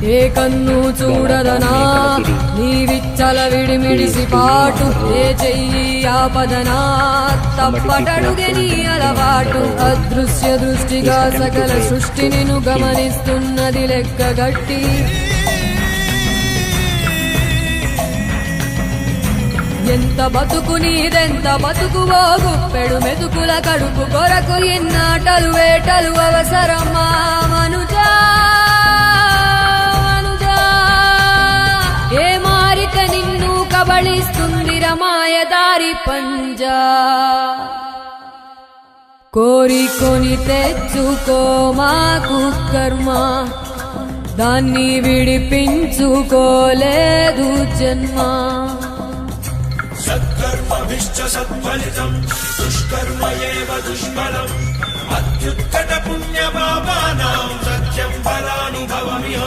ఏ కన్ను చూడదనా నీవిచ్చల విడిమిడిసి పాటు ఏ చెయ్యి ఆపదనా తప్పటడుగే నీ అలవాటు అదృశ్య దృష్టిగా సకల సృష్టిని ను గమనిస్తున్నది లెక్కగట్టి ఎంత బతుకు నీదెంత బతుకువో గుప్పెడు మెతుకుల కడుపు కొరకు ఇన్నాటలు వేటలు అవసరమా మనుజా ఏ మారిక నిన్ను కబళిస్తుంది రమాయదారి పంజా కోరికొని తెచ్చుకో మాకు కర్మ దాన్ని విడిపించుకోలేదు జన్మ సత్కర్మభిశ్చ సత్ఫలితం దుష్కర్మ ఏవ దుష్ఫలం అత్యుత్కట పుణ్యపాపానాం సత్యం ఫలానుభవమిహ